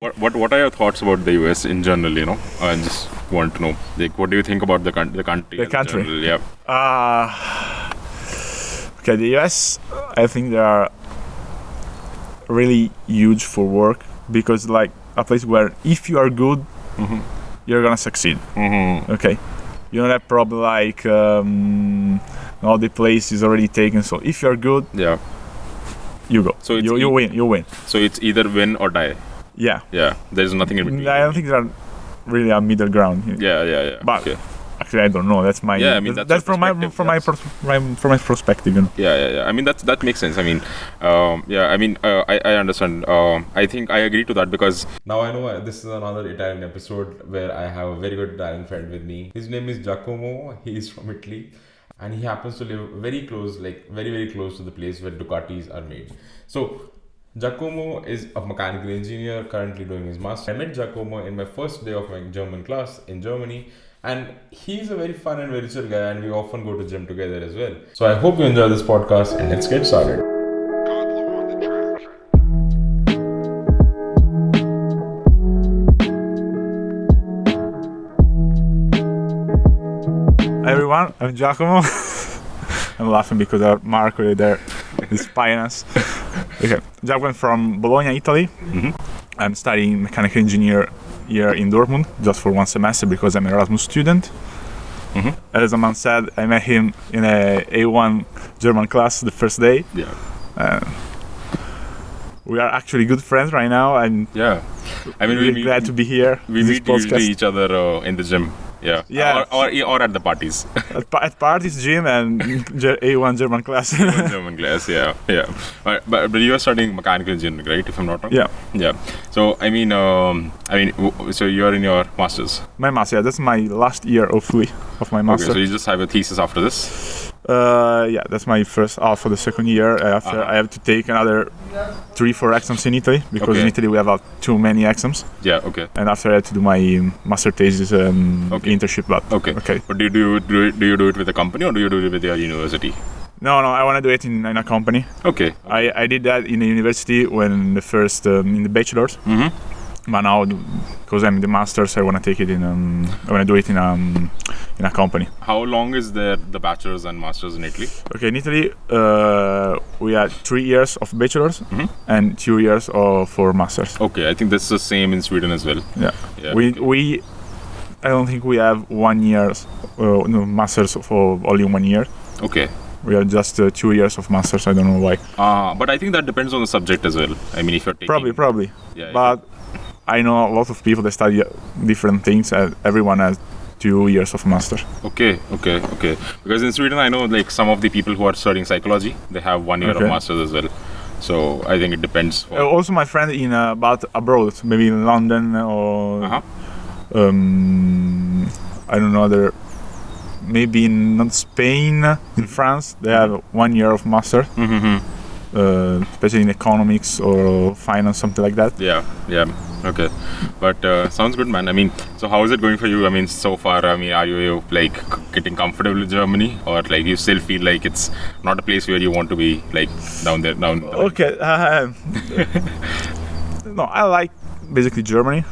What are your thoughts about the US in general? I just want to know, like, what do you think about the country? The country. General? Yeah. Okay, the US, I think they are really huge for work because like a place where if you are good, you're gonna succeed. Okay, you don't have problem like all the place is already taken. So if you're good, Yeah. you go. So it's you win. You win. So it's either win or die. Yeah. Yeah. There's nothing in between. I don't think there's really a middle ground. Yeah. But Okay. actually, I don't know. That's my. Yeah, I mean, that's that's your from my perspective, from my perspective. Yeah. I mean, that makes sense. I mean, I understand. I think I agree to that because Now I know this is another Italian episode where I have a very good Italian friend with me. His name is Giacomo. He is from Italy, and he happens to live very close, like very close to the place where Ducatis are made. So Giacomo is a mechanical engineer currently doing his master. I met Giacomo in my first day of my German class in Germany. And he's a very fun and very chill guy, and we often go to gym together as well. So I hope you enjoy this podcast, and let's get started. Hi everyone, I'm Giacomo. I'm laughing because Marco there is spying us. Okay, Giacomo from Bologna, Italy. I'm studying mechanical engineer here in Dortmund just for one semester because I'm an Erasmus student. As Aman said, I met him in a A1 German class the first day. yeah. We are actually good friends right now. I'm Yeah. I mean, really glad to be here. we in this meet usually podcast. each other in the gym. Yeah. Yeah. Or at the parties. At parties, gym, and A1 German class. German class, yeah. But you are studying mechanical engineering, right? If I'm not wrong. Yeah. So so you are in your masters. My master, yeah, that's my last year of my Okay, master. so you just have a thesis after this. Yeah, that's my first half for the second year. After I have to take another 3-4 exams in Italy because in Italy we have too many exams. Yeah. Okay. And after I had to do my master thesis internship. But Okay. But do you do it with a company or do you do it with your university? No, I want to do it in a company. Okay. I did that in the university when the first in the bachelor's. But now, because I'm in the masters, I want to take it in. I want to do it in a company. How long is the bachelor's and masters in Italy? Okay, in Italy, we had 3 years of bachelor's and 2 years for masters. Okay, I think that's the same in Sweden as well. Yeah. Yeah. I don't think we have 1 year, masters for only 1 year. Okay. We have just 2 years of masters. I don't know why. But I think that depends on the subject as well. I mean, if you're taking... Probably. Yeah, But I know a lot of people that study different things. Everyone has 2 years of master. Okay. Because in Sweden, I know like some of the people who are studying psychology, they have 1 year of masters as well. So I think it depends. Also, my friend but abroad, maybe in London or I don't know, maybe in not Spain, in France, they have 1 year of master, especially in economics or finance, something like that. Yeah. Okay. But sounds good, man. I mean, so how is it going for you? I mean, so far, are you like getting comfortable with Germany, or like you still feel like it's not a place where you want to be, like down there? Okay. No, I like basically Germany.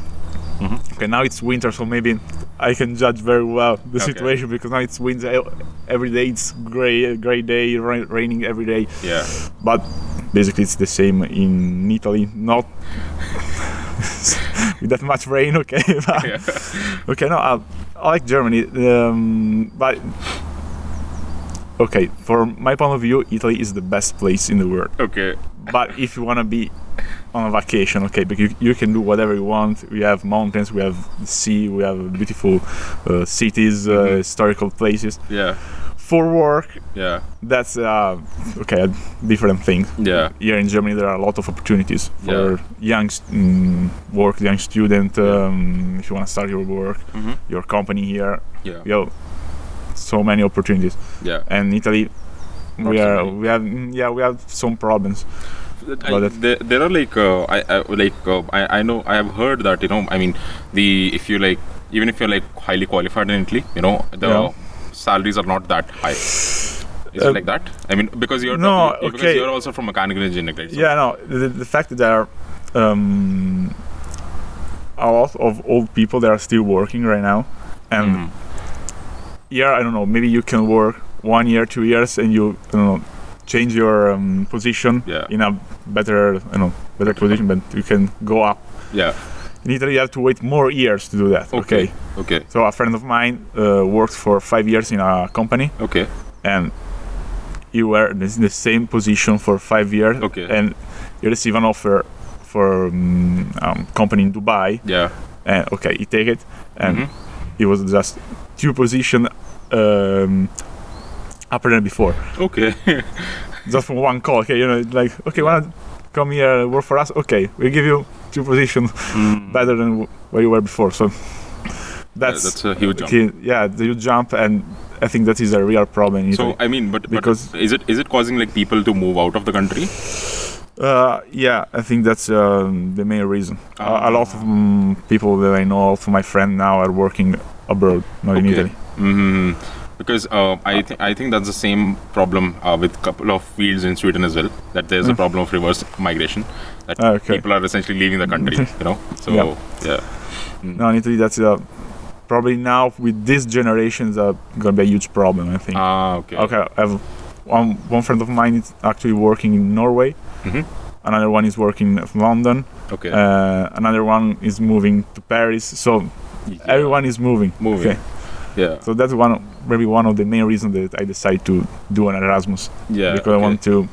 Okay, now it's winter, so maybe I can judge very well the situation because now it's winter. Every day it's gray day, raining every day. Yeah. But basically it's the same in Italy, not with that much rain. Okay. Okay, no, I like Germany, but okay, from my point of view, Italy is the best place in the world. Okay. But if you want to be on a vacation, okay, but you can do whatever you want. We have mountains, we have sea, we have beautiful cities, historical places. Yeah. For work, Yeah. that's a different thing. Yeah. Here in Germany, there are a lot of opportunities for young student. If you want to start your work, your company here, Yeah. you have so many opportunities. Yeah. And Italy, we have some problems. There are like I know I have heard that I mean if you like even if you're like highly qualified in Italy the salaries are not that high. Is it like that? I mean because because you're also from mechanical engineering, right? So Yeah, no. The fact that there are a lot of old people that are still working right now, and here I don't know, maybe you can work 1 year, 2 years, and you I don't know, change your position in a better better position, but you can go up. Yeah. In Italy, you have to wait more years to do that. Okay. So a friend of mine worked for 5 years in a company. Okay. And you were in the same position for 5 years. Okay. And you receive an offer for company in Dubai. Yeah. And you take it, and it was just 2 positions upper than before. Okay. Just from one call. Okay, like wanna come here work for us? Okay, we give you 2 positions better than where you were before. So that's a huge jump. The huge jump, and I think that is a real problem in Italy. So I mean, but is it causing like people to move out of the country? I think that's the main reason. A lot of people that I know, also my friend now, are working abroad, not in Italy. Because I think that's the same problem with a couple of fields in Sweden as well. That there's a problem of reverse migration. That people are essentially leaving the country. So No, in Italy, that's probably now with this generation, gonna be a huge problem. I think. Okay. I have one friend of mine is actually working in Norway. Another one is working in London. Okay. Another one is moving to Paris. So everyone is moving. Okay. Yeah. So that's maybe one of the main reasons that I decided to do an Erasmus. Yeah. Because I want to,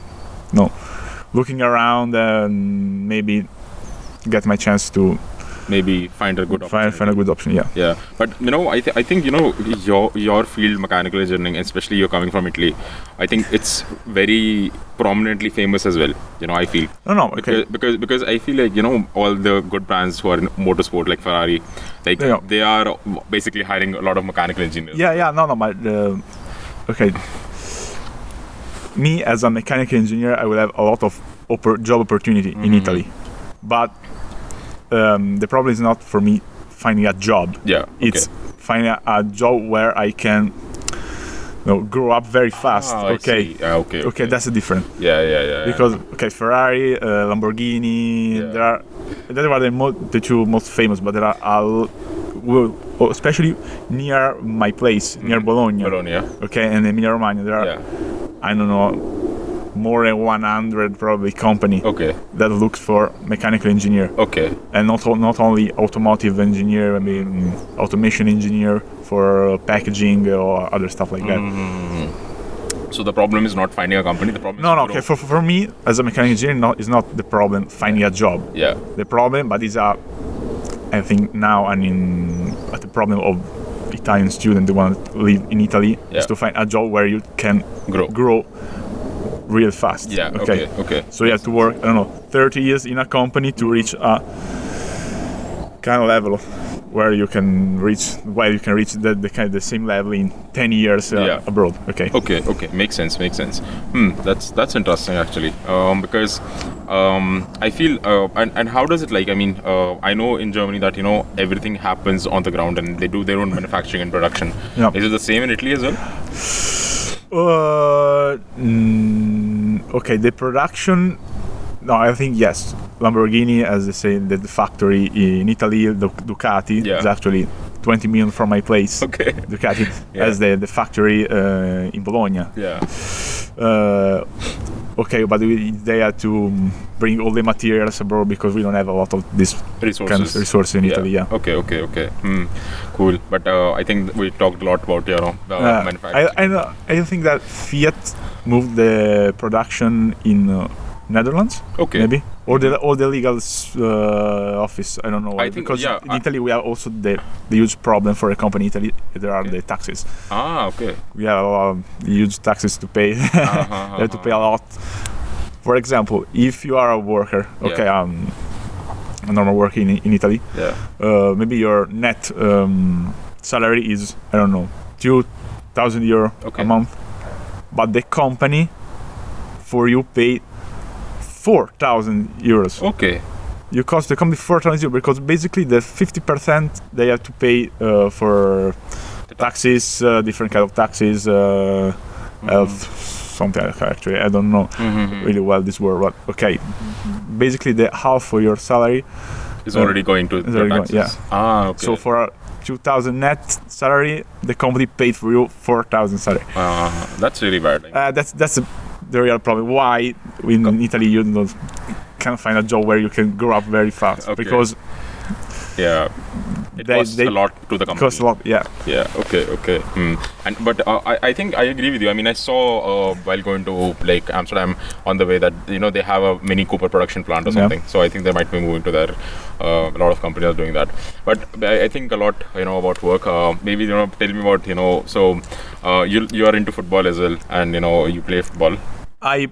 looking around and maybe get my chance to maybe find a good option. Find a good option. Yeah. Yeah. But I think your field, mechanical engineering, especially you're coming from Italy, I think it's very prominently famous as well. I feel. No. Okay. Because I feel like all the good brands who are in motorsport like Ferrari, like they are basically hiring a lot of mechanical engineers. Yeah. No. But me as a mechanical engineer, I will have a lot of job opportunity in Italy, but the problem is not for me finding a job. Yeah. It's finding a job where I can grow up very fast. Okay. Okay, that's the difference. Yeah. Because Ferrari, Lamborghini, they are the 2 most famous, but there are especially near my place, near Bologna. Okay, and Emilia Romagna, there are I don't know, more than 100 probably company that looks for mechanical engineer. Okay. And not only automotive engineer, I mean automation engineer for packaging or other stuff like that. So the problem is not finding a company. The problem is for me as a mechanical engineer, is not the problem finding a job. Yeah. The problem, but is I think now the problem of Italian students who want to live in Italy is to find a job where you can grow real fast. Yeah. Okay. So you have to work 30 years in a company to reach a kind of level where you can reach the same level in 10 years abroad. Okay. Makes sense. That's interesting actually. Because I feel and how does it like? I mean, I know in Germany that everything happens on the ground and they do their own manufacturing and production. Yeah. Is it the same in Italy as well? The production. No, I think yes. Lamborghini, as they say, the factory in Italy, the Ducati is actually 20 million from my place. Okay. Ducati as the factory in Bologna. Yeah. But they had to bring all the materials abroad because we don't have a lot of this kind of resources in Italy. Yeah. Okay. Cool. But I think we talked a lot about manufacturing. I think that Fiat moved the production in Netherlands. Okay. Maybe or the legal office. I don't know. I think because in Italy we have also the huge problem for a company in Italy. There are the taxes. Okay. We have huge taxes to pay. You have to pay a lot. For example, if you are a worker, a normal worker in Italy, maybe your net salary is, I don't know, 2,000 euro a month, but the company for you pay 4,000 euros. Okay. You cost the company 4,000 euros because basically the 50% they have to pay for taxes, different kind of taxes, health, something like that. Actually, I don't know really well this word, but basically the half of your salary is already going to It's your already going, taxes. Ah, okay. So for a 2,000 net salary, the company paid for you 4,000 salary. That's really bad. That's the real problem. Why in Italy you can't find a job where you can grow up very fast? Okay. Because yeah, it costs a lot to the company. Costs a lot, yeah. Yeah. Okay. But I think I agree with you. I mean, I saw while going to like Amsterdam on the way that they have a Mini Cooper production plant or something. So I think they might be moving to there. A lot of companies are doing that. But I think a lot about work. Maybe tell me about So you are into football as well, and you play football. I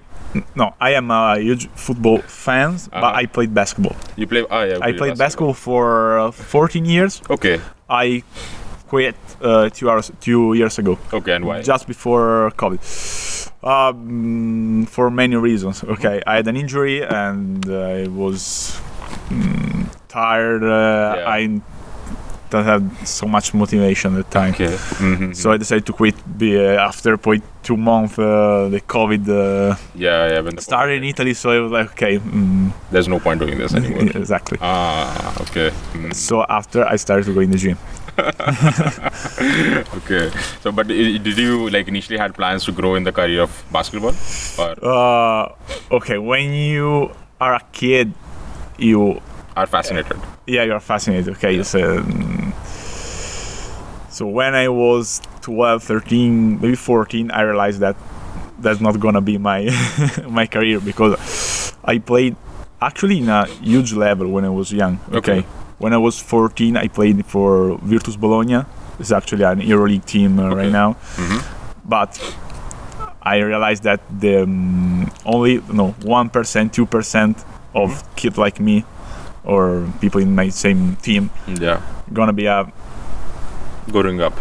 am a huge football fan, but I played basketball. You play? Yeah. I played basketball for 14 years. Okay. I quit 2 years ago. Okay, and why? Just before COVID. For many reasons. Okay, I had an injury and I was tired. I don't have so much motivation at the time. Okay. Mm-hmm. So I decided to quit after 2 months. The COVID when started in Italy, so I was like, okay. There's no point doing this anymore. Exactly. Okay. So after I started to go in the gym. Okay. So, but did you initially had plans to grow in the career of basketball? Or? Okay, when you are a kid, you are fascinated. Yeah, you are fascinated. Okay, so when I was 12, 13, maybe 14, I realized that that's not gonna be my my career, because I played actually in a huge level when I was young. Okay. When I was 14, I played for Virtus Bologna. It's actually an EuroLeague team right now. Mm-hmm. But I realized that the only 1%, 2% of kids like me or people in my same team gonna be growing up.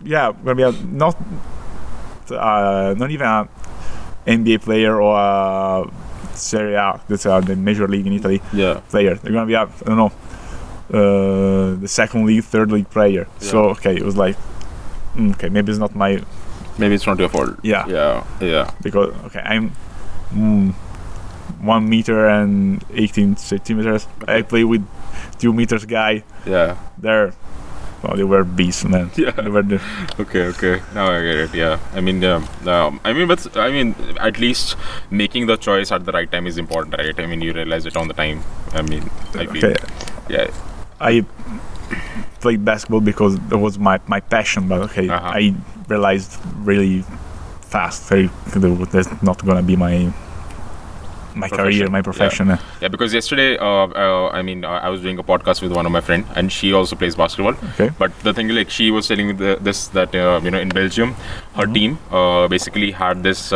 Yeah, gonna be not even a NBA player or a Serie A, that's the major league in Italy player. They're gonna be the second league, third league player. So okay, it was like maybe it's not my. Maybe it's not your fault. Yeah. Because I'm 1 meter and 18 centimeters. Okay. I play with 2 meters guy. Yeah. They were beasts, man. Yeah. They were Okay. Now I get it. Yeah. I mean, at least making the choice at the right time is important, right? I mean, you realize it on the time. I mean, I feel. Okay. Yeah. I played basketball because that was my passion, but I realized really fast that's not gonna be my career, my profession. Yeah, because yesterday, I was doing a podcast with one of my friends, and she also plays basketball. Okay. But the thing is, she was telling me that in Belgium, her team basically had this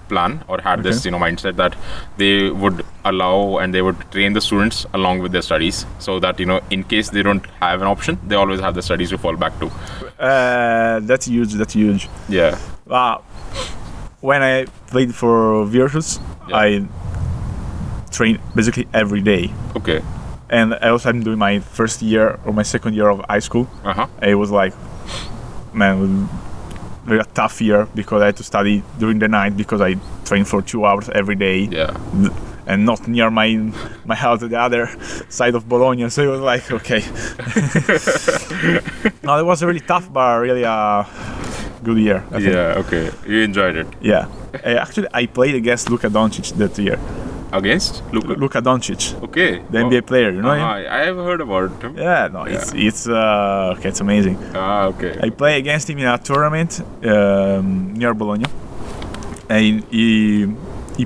plan or had this mindset that they would allow and they would train the students along with their studies, so that in case they don't have an option, they always have the studies to fall back to. That's huge. Yeah. When I played for Virtus, I trained basically every day. Okay. And I also am doing my first year or my second year of high school. It was like, man, very a tough year because I had to study during the night because I trained for 2 hours every day. Yeah. And not near my house, the other side of Bologna. So it was like, okay. No, it was really tough, but really a good year. I think. Okay. You enjoyed it. Yeah. Actually, I played against Luka Doncic that year. Against Luka Doncic. Okay. The NBA player, you know him? I have heard about him. Yeah, no, it's amazing. Okay. I played against him in a tournament near Bologna, and he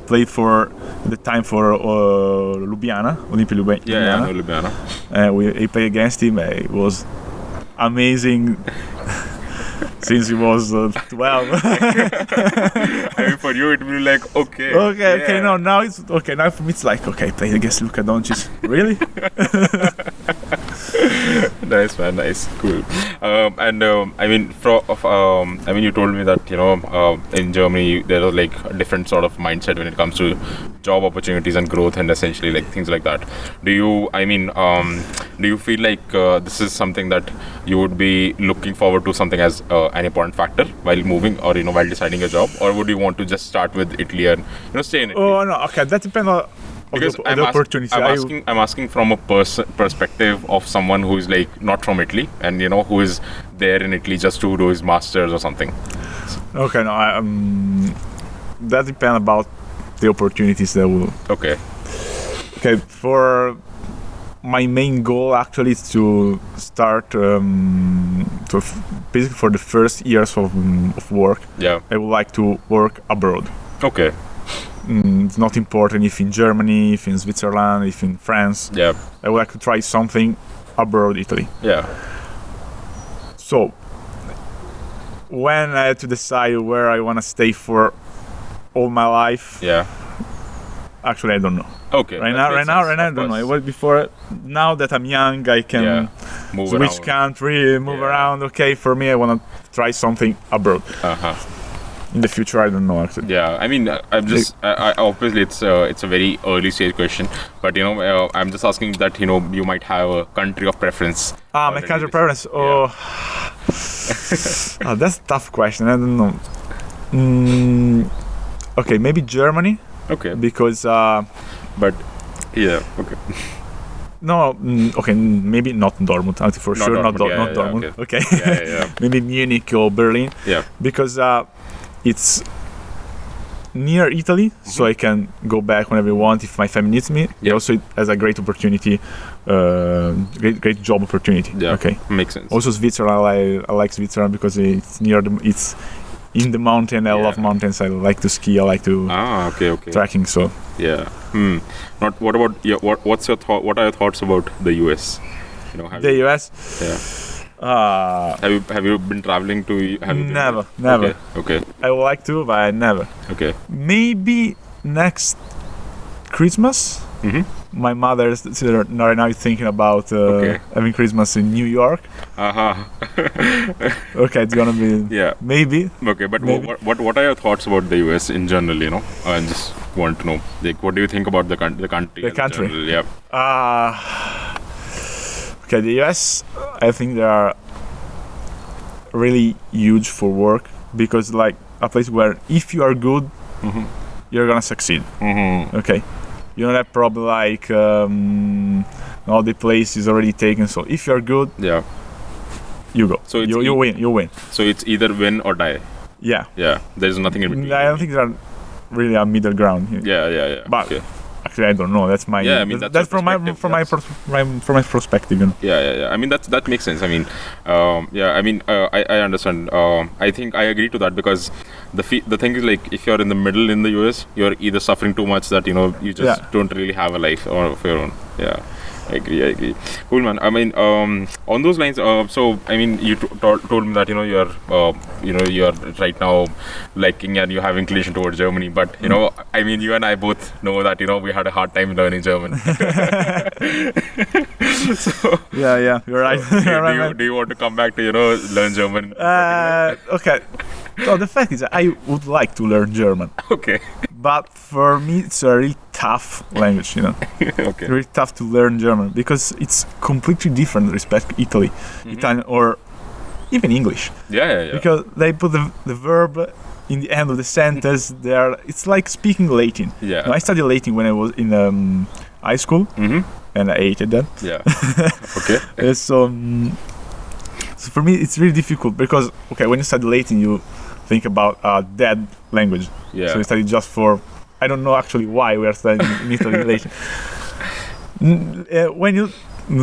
played for the time for Ljubljana, Olimpia Ljubljana. Yeah, I know Ljubljana. He played against him. It was amazing. Since he was 12. I mean, for you it will be like, okay. Okay, no, now it's okay. Now for me it's like, okay, play against Luka Doncic. Really? Nice, man, nice, cool. You told me that in Germany there are like different sort of mindset when it comes to job opportunities and growth and essentially like things like that. Do you feel like this is something that you would be looking forward to something as an important factor while moving or while deciding a job, or would you want to just start with Italy and stay in Italy? Oh no, okay, that depends Because the opportunities. I'm asking from a perspective of someone who is like not from Italy and who is there in Italy just to do his masters or something. Okay, no, that depends about the opportunities that will. Okay. Okay, for my main goal actually is to start basically for the first years of work. Yeah. I would like to work abroad. Okay. It's not important if in Germany, if in Switzerland, if in France. Yeah. I would like to try something abroad, Italy. Yeah. So, when I had to decide where I want to stay for all my life, Yeah. actually I don't know. Okay. Right now, I don't know. It was before. Now that I'm young, I can move switch around. country, move around. Okay, for me, I want to try something abroad. In the future, I don't know actually. Yeah, I mean, I'm just I obviously it's a very early stage question, but I'm just asking that you might have a country of preference. My country preference. Oh, that's a tough question. I don't know. Okay, maybe Germany. Okay. Because. But yeah. Okay. No, okay, maybe not Dortmund. I think for sure, not Dortmund. Okay. Yeah. Maybe Munich or Berlin. Yeah. Because it's near Italy, so I can go back whenever I want if my family needs me. Yeah. Also, it has a great opportunity, great job opportunity. Yeah. Okay. Makes sense. Also, Switzerland, I like Switzerland because it's near it's in the mountain. I love mountains. I like to ski. I like to okay. trekking. So yeah. Not. What about what's your thought? What are your thoughts about the US? The US. Yeah. Have you been traveling to? Never. Okay. I would like to, but I never. Okay. Maybe next Christmas. Mm-hmm. My mother is right now thinking about having Christmas in New York. Okay, it's gonna be maybe. Okay, but maybe. What are your thoughts about the US in general? I just want to know, like, what do you think about the country? The country. General? Yeah. Okay, the US. I think they are really huge for work because like a place where if you are good, you're gonna succeed. Okay. You don't have problem like all the place is already taken. So if you're good, you go. So you win. So it's either win or die. Yeah. Yeah. There's nothing in between. I don't think there's really a middle ground. Yeah. But actually, I don't know. That's my. Yeah, I mean that's from my perspective. Yeah. I mean that makes sense. I mean, I understand. I think I agree to that because the thing is like if you're in the middle in the US, you're either suffering too much that you just don't really have a life of your own. Yeah. I agree. Cool, man. I mean, on those lines. So, I mean, you told me that you're right now liking and you have inclination towards Germany. But I mean, you and I both know that we had a hard time learning German. So, yeah, you're right. Do you want to come back to learn German? Okay. So the fact is, I would like to learn German. Okay. But for me, it's a really tough language, Okay. Really tough to learn German because it's completely different with respect to Italian or even English. Yeah. Because they put the verb in the end of the sentence. It's like speaking Latin. Yeah. I studied Latin when I was in high school, and I hated that. Yeah. Okay. So for me, it's really difficult because when you study Latin, you think about a dead language. Yeah. So we study just for. I don't know actually why we are studying in Italy Latin. When you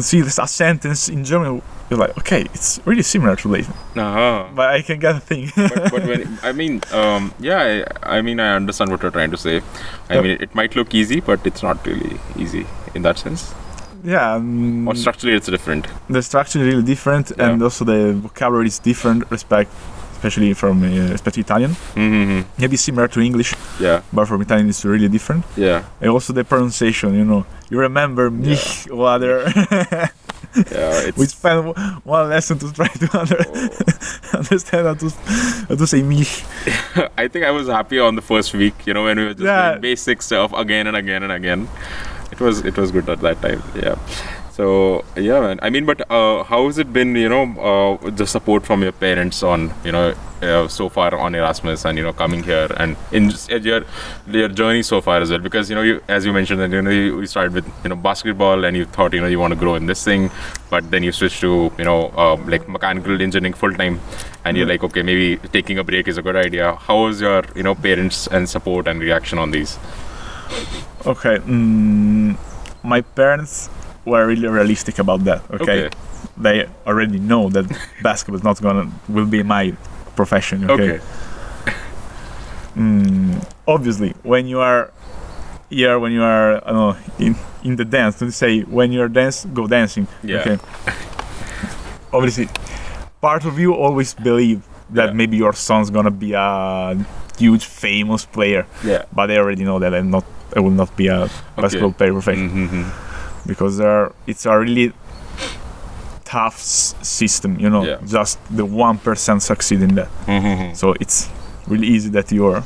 see a sentence in German, you're like, okay, it's really similar to Latin. But I can get a thing. but when I mean, I mean, I understand what you're trying to say. I mean, it might look easy, but it's not really easy in that sense. Yeah. Or structurally, it's different. The structure is really different, and also the vocabulary is different, especially from respect to Italian. Maybe similar to English. Yeah. But from Italian, it's really different. Yeah. And also the pronunciation, you remember mich or other. We spent one lesson to try to understand how to say mich. I think I was happy on the first week, when we were just doing basic stuff again and again and again. It was good at that time. Yeah. So yeah, man. I mean, but how has it been? The support from your parents on so far on Erasmus and coming here and in just your journey so far as well. Because you, as you mentioned that you started with basketball and you thought you want to grow in this thing, but then you switched to like mechanical engineering full time, and you're like, okay, maybe taking a break is a good idea. How was your parents and support and reaction on these? Okay, my parents were really realistic about that. Okay, they already know that basketball will be my profession. Okay. Obviously, when you are here, when you are in the dance, don't say when you're go dancing. Yeah. Okay. Obviously, part of you always believe that maybe your son's gonna be a huge famous player. Yeah. But they already know that I will not be a basketball player professional. Mm-hmm. Because it's a really tough system, just the 1% succeed in that. Mm-hmm. So it's really easy that you are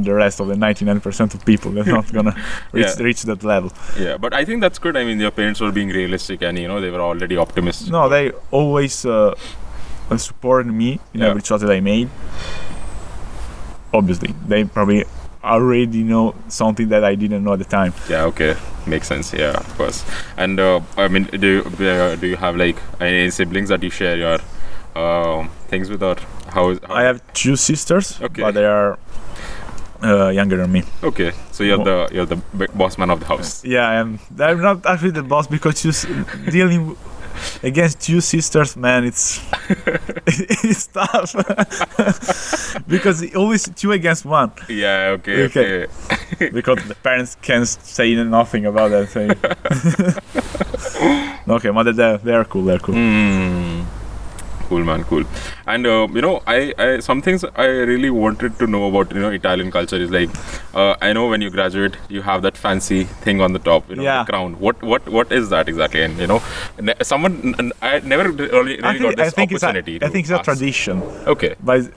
the rest of the 99% of people that are not gonna reach that level. Yeah, but I think that's good. I mean, your parents were being realistic and they were already optimistic. No, they always supported me in every choice that I made. Obviously, they probably already know something that I didn't know at the time. Yeah, okay, makes sense. Yeah, of course. And I mean, do you have like any siblings that you share your things with, or how? I have 2 sisters, but they are younger than me. Okay, so you're the big boss man of the house. Yeah, I'm not actually the boss because dealing against 2 sisters, man, it's it's tough because always 2 against 1. Yeah, okay. Because the parents can't say nothing about that thing. Okay, but they are cool. They're cool. Cool, man, cool. And I some things I really wanted to know about Italian culture is like I know when you graduate you have that fancy thing on the top, the crown. What is that exactly? And I never really got this opportunity. I think it's a tradition. Okay. But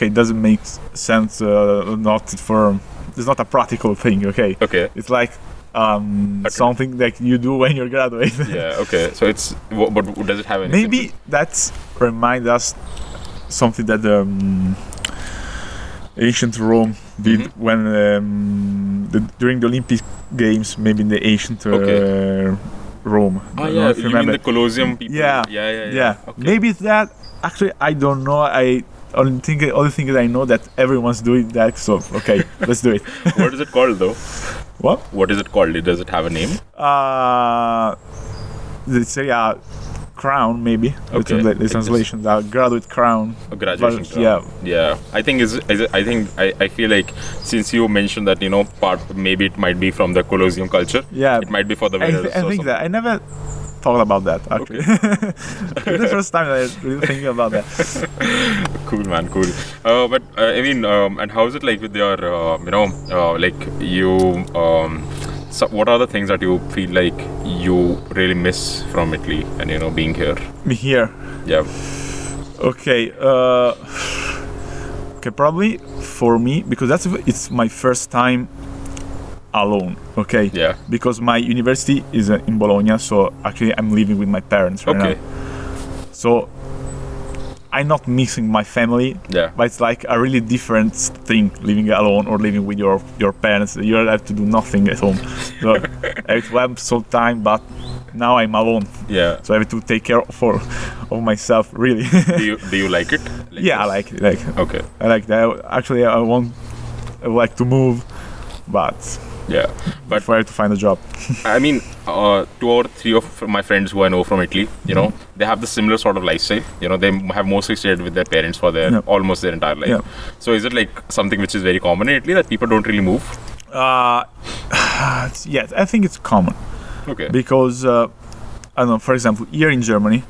it doesn't make sense. It's not a practical thing. Okay. It's like something that you do when you're graduating. Yeah, okay. So it's, but does it have any? Maybe that's remind us something that ancient Rome did when during the Olympic Games, maybe in the ancient Rome. You mean the Colosseum people? Yeah. Okay. Maybe it's that. Actually, I don't know. Only thing that I know that everyone's doing that. So let's do it. What is it called though? What? What is it called? Does it have a name? Let's say a crown, maybe. The translation, a graduate crown. A graduation crown. Yeah. I think I feel like since you mentioned that maybe it might be from the Colosseum culture. Yeah. It might be for the winners. I think that I never thought about that actually. It's the first time that I really thinking about that. Cool, man, cool. But I mean, and how is it like with your so what are the things that you feel like you really miss from Italy and being here? Me here. Yeah. Okay. Probably for me because it's my first time alone. Okay. Yeah. Because my university is in Bologna, so actually I'm living with my parents right now. So I'm not missing my family. Yeah. But it's like a really different thing living alone or living with your parents. You don't have to do nothing at home. So I have to have some time, but now I'm alone. Yeah. So I have to take care of myself really. Do you like it? I like it. Okay. I like that. Actually, I would like to move, but before I have to find a job. I mean, 2 or 3 of my friends who I know from Italy, they have the similar sort of lifestyle. They have mostly stayed with their parents for almost their entire life. So is it like something which is very common in Italy that people don't really move? Yes, I think it's common. Okay. Because I don't know. For example, here in Germany,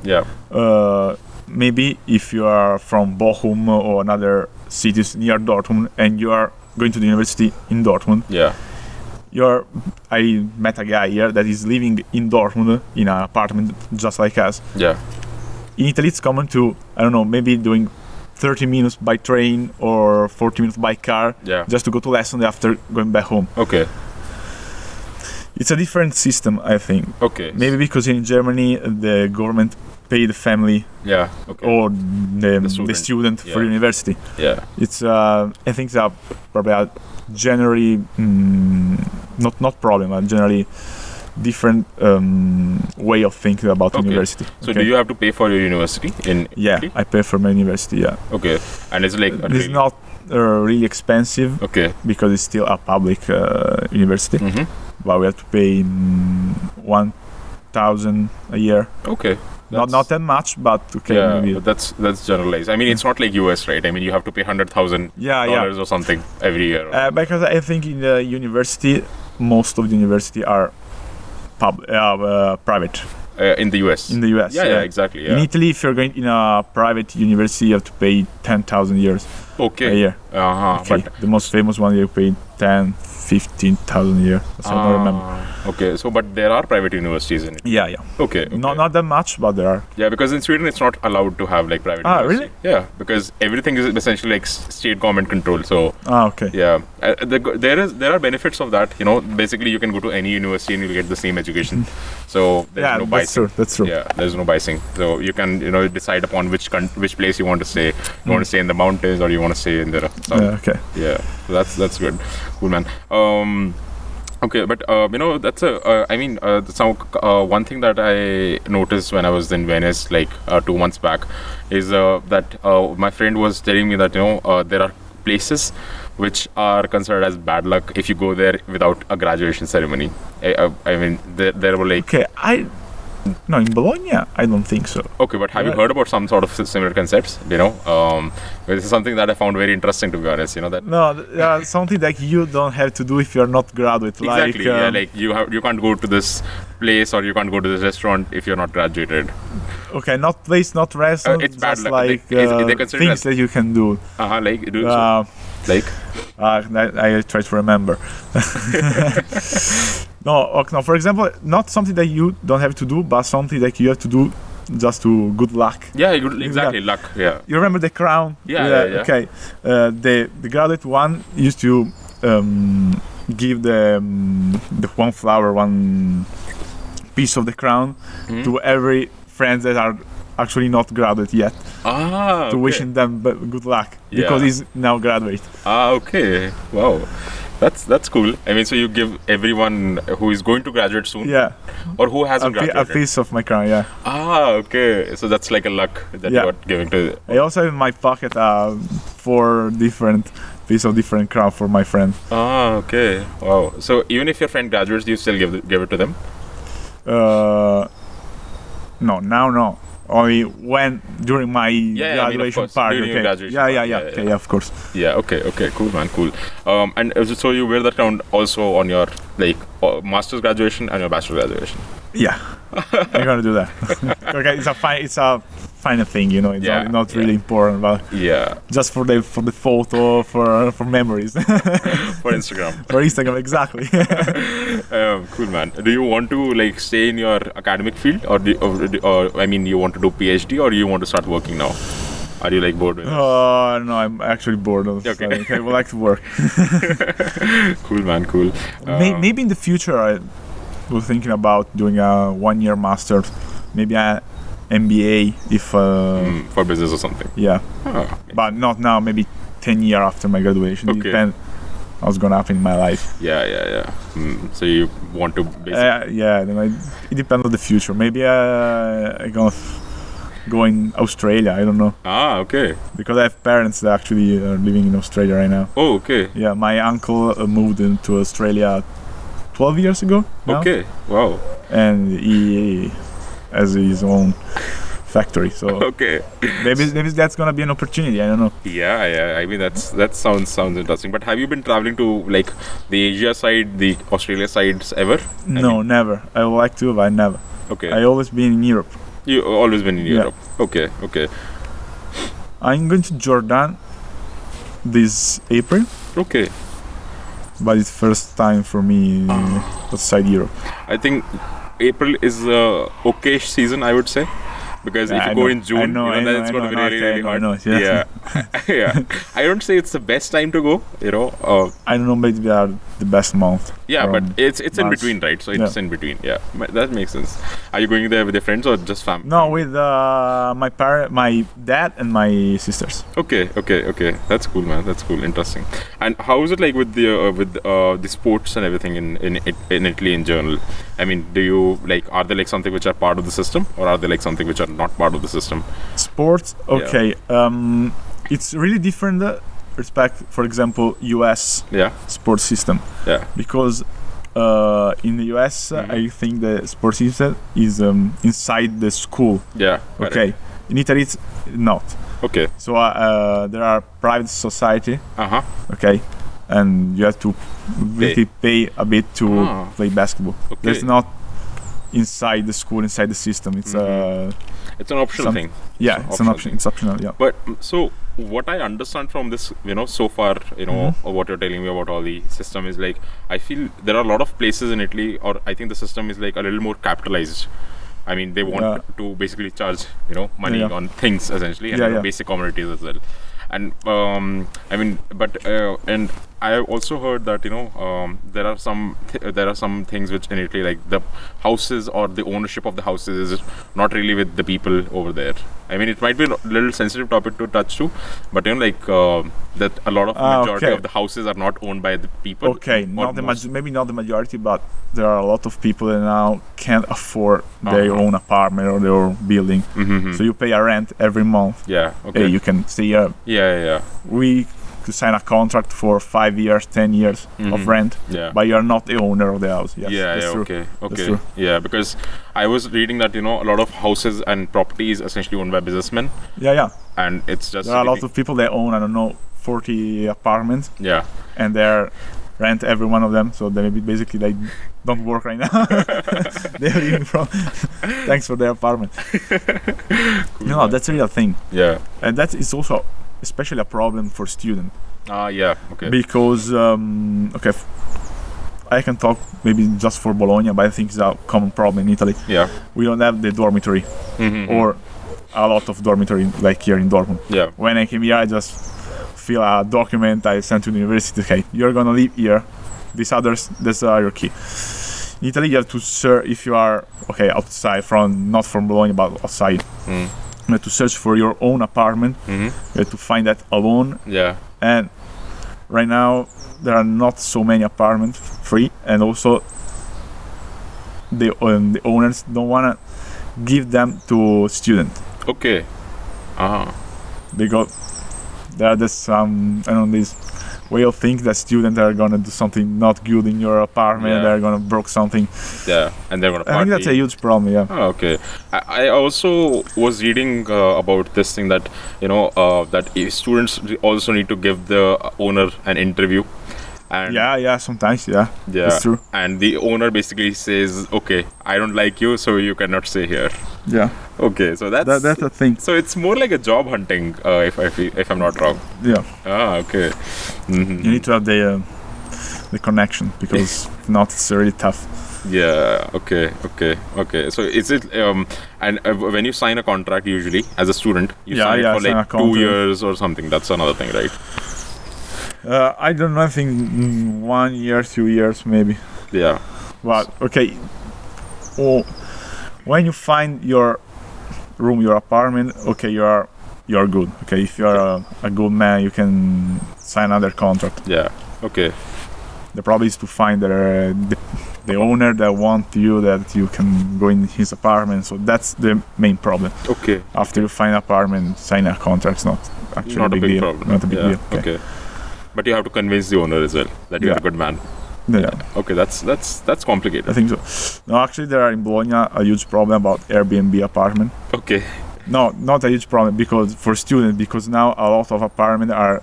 maybe if you are from Bochum or another cities near Dortmund and you are going to the university in Dortmund. Yeah. I met a guy here that is living in Dortmund in an apartment just like us. Yeah. In Italy, it's common to, I don't know, maybe doing 30 minutes by train or 40 minutes by car just to go to lesson after going back home. Okay. It's a different system, I think. Okay. Maybe because in Germany the government pay the family Yeah. Okay. or the student for Yeah. university. Yeah. It's I think it's probably a generally not problem, a generally different way of thinking about Okay. university. So do you have to pay for your university in Yeah, Italy? I pay for my university. Yeah, Okay. And it's like it's not really expensive okay. because it's still a public university, Mm-hmm. but we have to pay 1,000 a year. Okay. Not that much, but okay, Yeah, maybe. but that's generalized. I mean, it's not like US, right? I mean, you have to pay $100,000 Yeah. or something every year. Because I think in the university, most of the university are private. In the US. In the US, Yeah, exactly. Yeah. In Italy, if you're going in a private university, you have to pay 10,000 euros a Okay. year. Uh-huh. Okay. The most famous one, you pay 10, 15,000 a year. So I don't remember. Okay, so but there are private universities in it. Yeah. Okay. Not that much, but there are. Yeah, because in Sweden it's not allowed to have like private university. Yeah, because everything is essentially like state government control. So Okay. yeah, there are benefits of that. You know, basically you can go to any university and you'll get the same education. So there's no biasing. That's true. Yeah, there's no biasing. So you can decide upon which place you want to stay. You want to stay in the mountains or you want to stay in the south. Okay. Yeah, so that's good. Cool, man. Okay, but that's one thing that I noticed when I was in Venice like 2 months back is that my friend was telling me that there are places which are considered as bad luck if you go there without a graduation ceremony. I mean, there were like Okay, no, in Bologna, I don't think so. Okay, but have you heard about some sort of similar concepts? This is something that I found very interesting, to be honest. That No, something that you don't have to do if you're not graduate. exactly. Like you can't go to this place or you can't go to this restaurant if you're not graduated. Okay, not place, not restaurant. It's bad just luck. like They consider things that you can do. Like do Uh, like I try to remember. No, for example, not something that you don't have to do, but something that you have to do just to good luck. yeah, exactly luck. Yeah. You remember the crown? Yeah. Okay. The graduate one used to give the one flower, one piece of the crown to every friend that are actually not graduate yet, to wishing them good luck because he's now graduate. Okay. Wow. That's cool. I mean, so you give everyone who is going to graduate soon, Yeah, or who hasn't a graduated. piece of my crown. Yeah. Okay. So that's like a luck that you are giving to. I also have in my pocket 4 different piece of different crown for my friend. Okay. Wow. So even if your friend graduates, do you still give it to them? No, now no. Only when during my graduation course, part. during your Okay. graduation Yeah. part, Okay, yeah, of course. Yeah. Okay. Cool, man. Cool. And so you wear that crown also on your like master's graduation and your bachelor graduation. Yeah, I'm gonna do that. Okay, it's a final thing, It's not really important, but Yeah. just for the photo, for memories, For Instagram. for Instagram, exactly. Cool, man. Do you want to like stay in your academic field, or you want to do PhD, or you want to start working now? Are you like bored with it? No, I'm actually bored of studying. I would like to work. Cool, man. Cool. Maybe in the future I was thinking about doing a 1-year master, maybe an MBA if for business or something. yeah, Oh, but not now. Maybe 10 years after my graduation. Okay. Depends what's gonna happen in my life. yeah. So you want to basically. It depends on the future. Maybe I'm gonna go in Australia. I don't know Okay. because I have parents that actually are living in Australia right now. Oh, okay. Yeah, my uncle moved into Australia 12 years ago now, Okay. Wow. and he has his own factory. So Okay. maybe that's gonna be an opportunity. I don't know. Yeah. I mean, that sounds interesting. But have you been traveling to like the Asia side, the Australia sides ever? No, never. I would like to, but never. Okay. I always been in Europe. You always been in Yeah. Europe. Okay. I'm going to Jordan this April, Okay. but it's first time for me outside Europe. I think April is a okayish season, I would say. because Yeah, if I you go know. in June, then it's going to be really, really hot. Yeah. Yeah. I don't say it's the best time to go. I don't know, maybe they are the best month. Yeah, but from it's in March. between, right? So it's Yeah. in between. Yeah, that makes sense. Are you going there with your friends or just family? No, with my dad and my sisters. Okay. That's cool, man. That's cool. Interesting. And how is it like with the sports and everything in Italy in general? I mean, do you like, are they like something which are part of the system, or are they like something which are not part of the system? Sports, okay. It's really different. Respect, for example, US Yeah. sports system, Yeah. because in the US, I think the sports system is inside the school. Yeah. Okay, in Italy it's not. Okay. So there are private society. Uh-huh. Okay, and you have to really pay a bit to play basketball. Okay. There's not inside the school, inside the system. It's It's an optional thing. yeah, it's an option. It's optional. Yeah. But so what I understand from this, so far, what you're telling me about all the system is like, I feel there are a lot of places in Italy, or I think the system is like a little more capitalized. I mean, they want to basically charge, money on things essentially, and basic commodities as well. And I mean, but and I have also heard that there are some things which in Italy, like the houses or the ownership of the houses is not really with the people over there. I mean, it might be a little sensitive topic to touch to, but that a lot of majority of the houses are not owned by the people. Okay, maybe not the majority, but there are a lot of people that now can't afford their own apartment or their own building. So you pay a rent every month. Yeah. Okay. Hey, you can stay here. Yeah. We could sign a contract for 5 years, 10 years of rent, Yeah. but you're not the owner of the house. Yes, that's true. Okay. That's true. Yeah, because I was reading that a lot of houses and properties essentially owned by businessmen, Yeah. and it's just There are a lot of people that own, I don't know, 40 apartments, yeah. and they're rent every one of them, so they basically like don't work right now. They're living from thanks for their apartment. No, that's a real thing, Yeah. and that is also especially a problem for students. Yeah. Okay. Because I can talk maybe just for Bologna, but I think it's a common problem in Italy. Yeah. We don't have the dormitory or a lot of dormitory like here in Dortmund. Yeah. When I came here, I just fill a document I sent to the university. Okay, you're gonna live here. These others, that's your key. In Italy, you have to search if you are outside not from Bologna, but outside. You have to search for your own apartment. You have to find that alone. Yeah. And right now there are not so many apartments free, and also the owners don't wanna give them to students. Okay. There are this this way of thinking that students are gonna do something not good in your apartment. Yeah. They're gonna break something. Yeah, and they're gonna party. I think that's a huge problem. Yeah. Oh, okay. I also was reading about this thing that that students also need to give the owner an interview. And Yeah. Sometimes, yeah. That's true. And the owner basically says, "Okay, I don't like you, so you cannot stay here." Yeah. Okay, so that's a thing. So it's more like a job hunting, if I'm not wrong. Yeah. Okay. You need to have the connection, because if not, it's really tough. Yeah. Okay. So is it and when you sign a contract, usually as a student, you sign it for sign a like 2 contract. years or something. That's another thing, right? I don't know. I think 1 year, 2 years, maybe. Yeah. But okay. When you find your room, your apartment, okay, you're good. Okay, if you're a good man, you can sign another contract. Yeah. Okay. The problem is to find the owner that wants that you can go in his apartment. So that's the main problem. Okay. After you find an apartment, sign a contract. It's not actually Not a big deal. problem. Not a big deal. Okay. But you have to convince the owner as well that you're a good man. Yeah. Okay, that's complicated. I think so. No, actually, there are in Bologna a huge problem about Airbnb apartment. Okay. No, not a huge problem for students, because now a lot of apartments are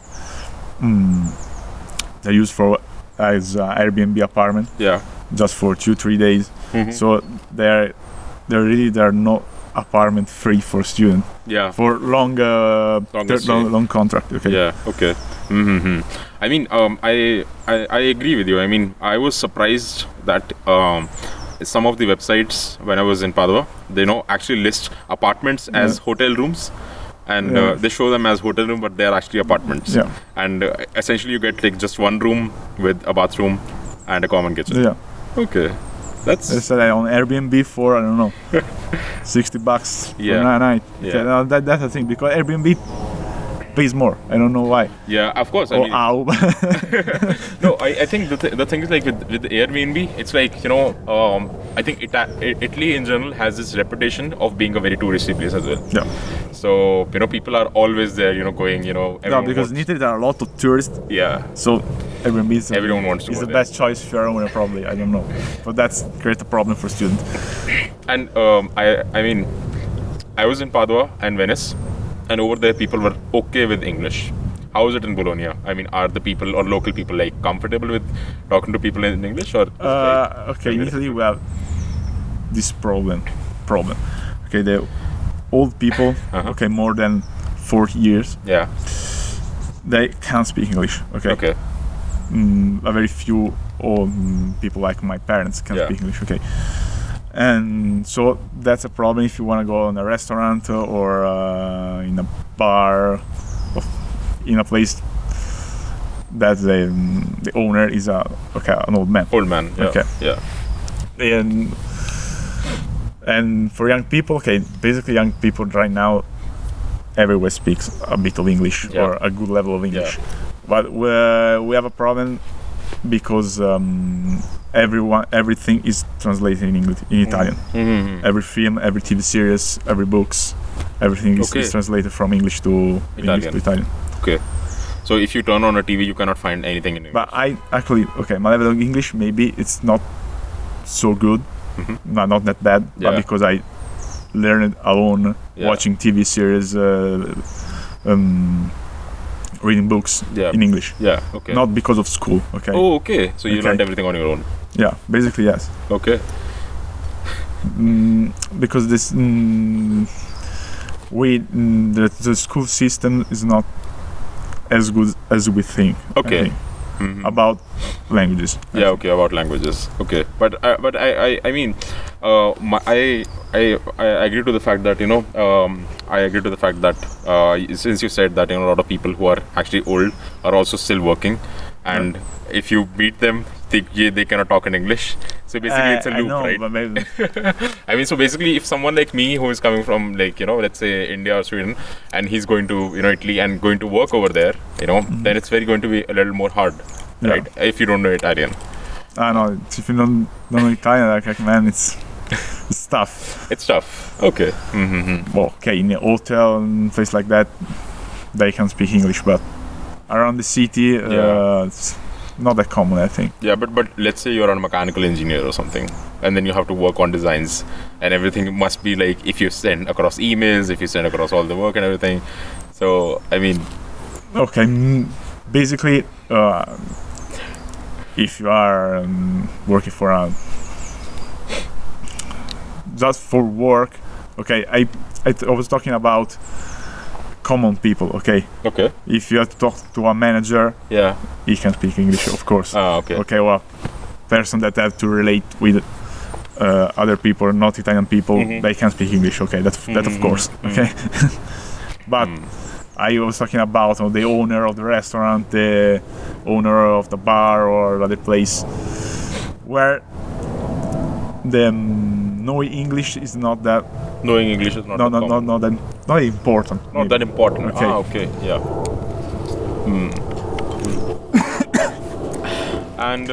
they're used as Airbnb apartment. Yeah. Just for 2-3 days. So they're no apartment free for students. Yeah. For long contract. Okay. Yeah. Okay. I mean, I agree with you. I mean, I was surprised that some of the websites when I was in Padua, they actually list apartments as hotel rooms. And they show them as hotel room, but they are actually apartments. Yeah. And essentially, you get like just one room with a bathroom and a common kitchen. Yeah. Okay, that's on Airbnb for, I don't know, $60 for a night. Yeah. Okay, now that's the thing, because Airbnb pays more. I don't know why. Yeah, of course. I Or mean, how. no, I think the thing is like with Airbnb, it's like I think Italy in general has this reputation of being a very touristy place as well. Yeah. So people are always there, going. No, because in Italy there are a lot of tourists. Yeah. So Airbnb is Everyone wants to is go the there. best choice if you're owner, probably. I don't know, but that's create a problem for students. And I mean, I was in Padua and Venice, and over there people were okay with English. How is it in Bologna? I mean, are the people or local people like comfortable with talking to people in English, or? Okay, in Italy we have this problem. Okay, the old people, okay, more than 40 years, Yeah. they can't speak English. Okay. Okay. A very few old people like my parents can speak English. Okay. And so that's a problem if you want to go in a restaurant or in a bar, or in a place that the owner is an old man. Old man. Yeah. Okay. Yeah. And for young people, okay, basically young people right now everywhere speaks a bit of English or a good level of English. But we have a problem because everything is translated in English, in Italian. Mm-hmm. Every film, every TV series, every books, everything is translated from English to Italian. Okay. So if you turn on a TV, you cannot find anything in English. But I actually, my level of English, maybe it's not so good, not that bad, but because I learned alone, watching TV series, reading books in English. Yeah, okay. Not because of school, okay? Oh, okay. So you learned everything on your own. Yeah, basically yes. Okay. Because this the school system is not as good as we think. Okay. About languages. Yeah, okay, about languages. Okay, but I mean, I agree to the fact that I agree to the fact that since you said that a lot of people who are actually old are also still working, and if you meet them, they cannot talk in English. So basically, it's a loop, right? But maybe. I mean, so basically, if someone like me who is coming from let's say India or Sweden, and he's going to Italy and going to work over there, then it's going to be a little more hard, right? If you don't know Italian. No, if you don't know Italian, like man, it's tough. It's tough. Okay. Mm-hmm. Well, okay, in a hotel and place like that, they can speak English, but around the city, it's not that common, I think. Yeah, but let's say you're a mechanical engineer or something, and then you have to work on designs, and everything must be like if you send across emails, if you send across all the work and everything. So I mean, okay, basically, if you are working for just for work, okay, I was talking about common people, okay? Okay. If you have to talk to a manager, he can speak English, of course. Okay. Okay, well, person that have to relate with other people, not Italian people, they can speak English, okay? That of course, okay? But I was talking about the owner of the restaurant, the owner of the bar or other place, where the knowing English is not that. Knowing English is not not important. Not that important. Okay. Okay. Yeah. And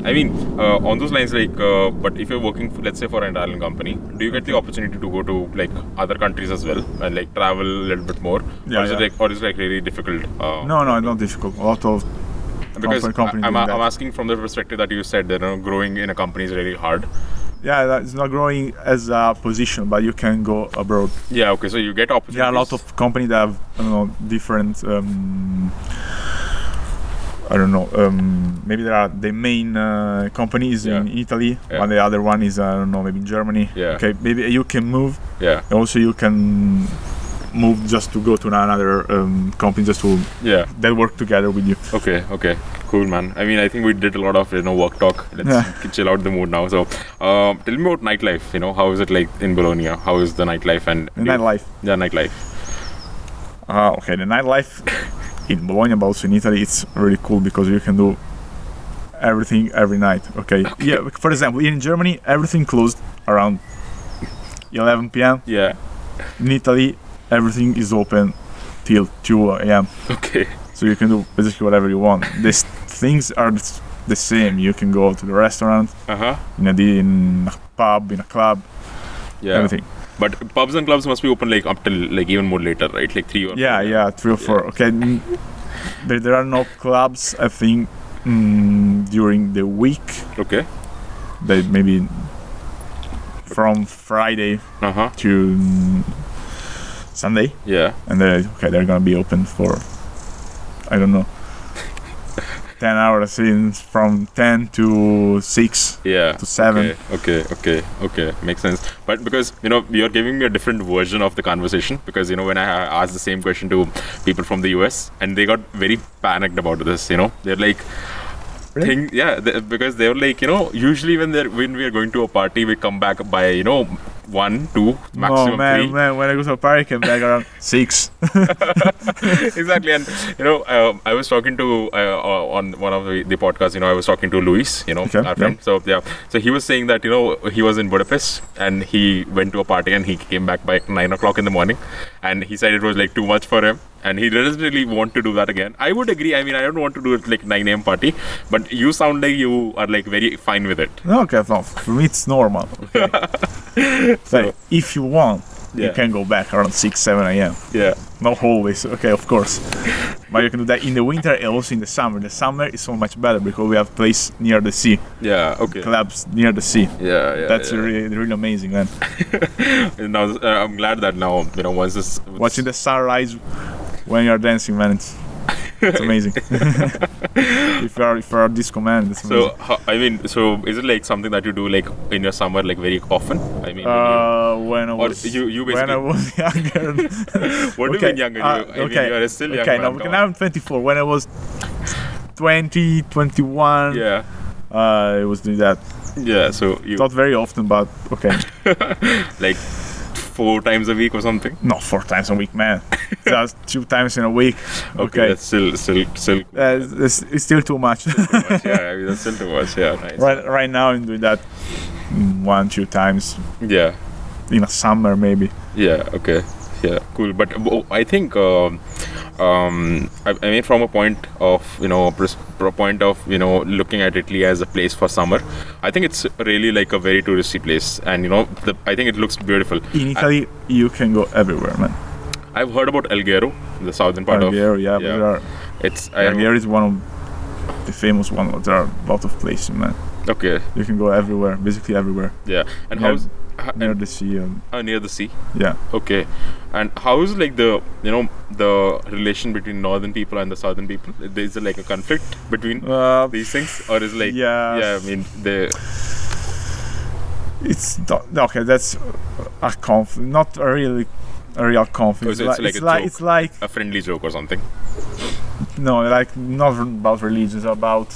I mean, on those lines, but if you're working, let's say, for an Italian company, do you get the opportunity to go to other countries as well and travel a little bit more? Yeah, or is it really difficult? No, not difficult. A lot of because companies I'm doing that. asking from the perspective that you said that growing in a company is really hard. Yeah, it's not growing as a position, but you can go abroad. Yeah, okay, so you get opportunities. Yeah, a lot of companies that have different. Maybe there are the main company is in Italy, and the other one is maybe in Germany. Yeah. Okay, maybe you can move. Yeah. Also, you can move just to go to another company just to Yeah. that work together with you. Okay. Cool, man. I mean, I think we did a lot of work talk. Let's chill out the mood now. So, tell me about nightlife. How is it like in Bologna? How is the nightlife and The nightlife. Yeah, nightlife. Okay, the nightlife in Bologna, but also in Italy, it's really cool because you can do everything every night. Okay. Yeah. For example, in Germany, everything closed around 11 p.m. Yeah. In Italy, everything is open till 2 a.m. Okay. So you can do basically whatever you want. These things are the same. You can go to the restaurant, in a pub, in a club, Yeah. everything. But pubs and clubs must be open up till even more later, right? Like 3 or 4. Yeah, 3 or 4. Okay. There are no clubs, I think, during the week. Okay. They maybe from Friday to Sunday, Yeah. and they're gonna be open for, I don't know, 10 hours from 10 to 6 Yeah. to 7. Okay. Makes sense. But because you're giving me a different version of the conversation, because when I asked the same question to people from the US, and they got very panicked about this. They're like, Really? because they were like, usually when we are going to a party, we come back by 1, 2, maximum Oh man, 3. when I go to a party, I came back around 6. Exactly. And I was talking to on one of the podcasts, I was talking to Luis, Okay, our friend. So he was saying that he was in Budapest and he went to a party and he came back by 9 o'clock in the morning, and he said it was like too much for him and he doesn't really want to do that again. I would agree. I mean, I don't want to do it like 9 a.m. party, but you sound like you are like very fine with it. Okay, no, for me it's normal. Okay. So if you want, you can go back around 6, 7 a.m. Yeah. Not always, okay, of course. But you can do that in the winter and also in the summer. The summer is so much better because we have place near the sea, Yeah. Okay. clubs near the sea. Yeah. That's really amazing, man. Now I'm glad that now once this Watching the sunrise when you're dancing, man, it's amazing. if you're a disco man, that's amazing. So is it like something that you do like in your summer, like very often? I mean, when I was when I was younger. What do you mean younger? You are still young. Okay, man, no, come now on. I'm 24. When I was 20, 21, Yeah. I was doing that. Yeah. So you Not very often, but okay. like 4 times a week or something? Not 4 times a week, man. Just 2 times in a week. Okay. That's still. It's still too much. Too much. Yeah. I mean, that's still too much. Yeah. Nice. Right now, I'm doing that 1, 2 times Yeah. in a summer, maybe. Yeah. Okay. Yeah. Cool. But I think. I mean, from a point of looking at Italy as a place for summer, I think it's really like a very touristy place, and I think it looks beautiful. In Italy, you can go everywhere, man. I've heard about Alghero, the southern part Alghero, of yeah. But there are, Alghero is one of the famous one. There are a lot of places, man. Okay. You can go everywhere, basically everywhere. Yeah. And Near- how's Near the sea. near the sea? Yeah. Okay. And how is like the the relation between northern people and the southern people? Is there like a conflict between these things, or is like Yeah. I mean the It's not, okay. That's a conflict, not a real conflict. Oh, so it's like a joke. It's like a friendly joke or something? no, like not about religion. It's about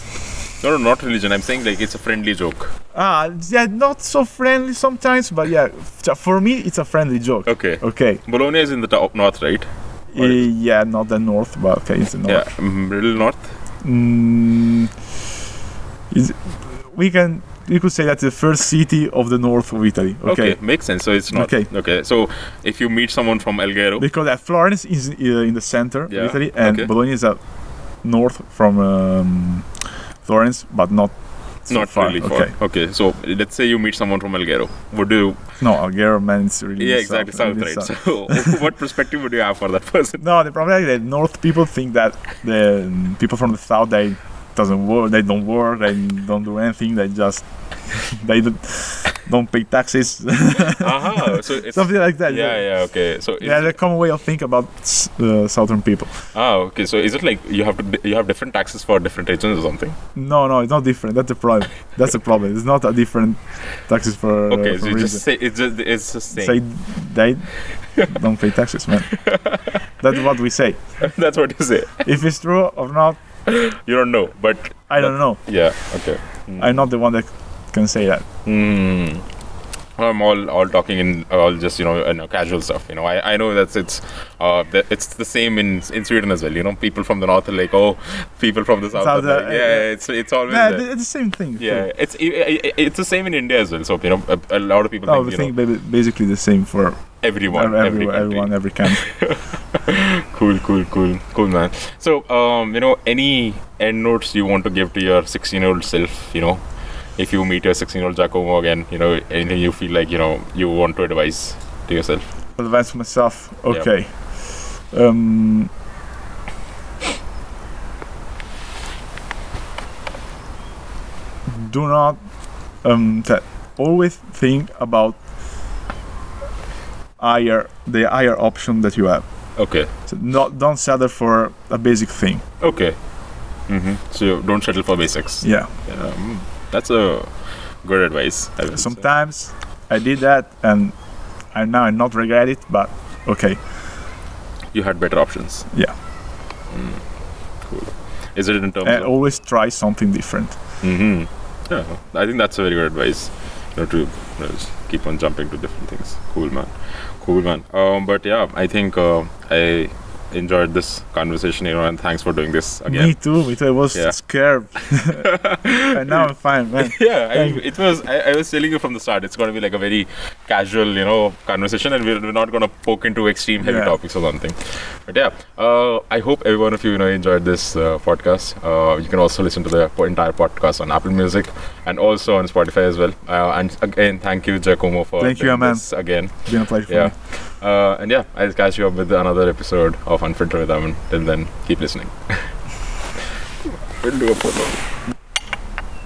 No, not religion. I'm saying like it's a friendly joke. yeah, not so friendly sometimes, but yeah, for me it's a friendly joke. Okay. Okay. Bologna is in the top north, right? Or Yeah, not the north, but okay, it's the north. Yeah, middle north. You could say that's the first city of the north of Italy. Okay. Makes sense. So it's not. Okay. So if you meet someone from Alghero, Because Florence is in the center Yeah, of Italy, and okay. Bologna is north from Florence, but not so not far. really far. Okay. So let's say you meet someone from Alghero. Would you? No, Alghero, man, it's really Yeah, exactly. South, really right? south. So what perspective would you have for that person? No, the problem is that north people think that the people from the south they doesn't work. They don't work. They don't do anything. They just they don't pay taxes. So it's Something like that. yeah. Okay. So Yeah, the common way of thinking about southern people. Okay. So is it like you have different taxes for different regions or something? No, it's not different. That's the problem. That's the problem. It's not a different taxes for. Okay, for so you reason. just say it's the same. Say they don't pay taxes, man. That's what we say. That's what you say. If it's true or not, You don't know, but I don't know. yeah. Okay. I'm not the one that can say that. I'm all talking in all just casual stuff. I know it's the same in Sweden as well. People from the north are like, oh, people from the south are like, it's always Yeah, there. it's the same thing. Yeah, it's the same in India as well. So a lot of people No, think, we think basically the same for everyone, every country. everyone, every country. Cool, man. So any end notes you want to give to your 16-year-old self? If you meet your 16-year-old Giacomo again, anything you feel like you want to advise to yourself? Advance myself. Okay. Do not always think about the higher option that you have. Okay. So don't settle for a basic thing. Okay. So don't settle for basics. Yeah. That's a good advice. I would say. Sometimes I did that, and I not regret it. But okay. You had better options. Yeah. Cool. Is it in terms And of? always try something different. Yeah, I think that's a very good advice. To just keep on jumping to different things. Cool, man. But yeah, I think I enjoyed this conversation, and thanks for doing this again. Me too. I was scared, and now I'm fine, man. Yeah, it was. I was telling you from the start, it's going to be like a very casual, conversation, and we're not going to poke into extreme heavy topics or something. But yeah, I hope every one of you, enjoyed this podcast. You can also listen to the entire podcast on Apple Music and also on Spotify as well. And again, thank you, Giacomo, for doing this again. It's been a pleasure for me. And yeah, I'll catch you up with another episode of Unfiltered with Aman. Till then, keep listening. We'll do a follow.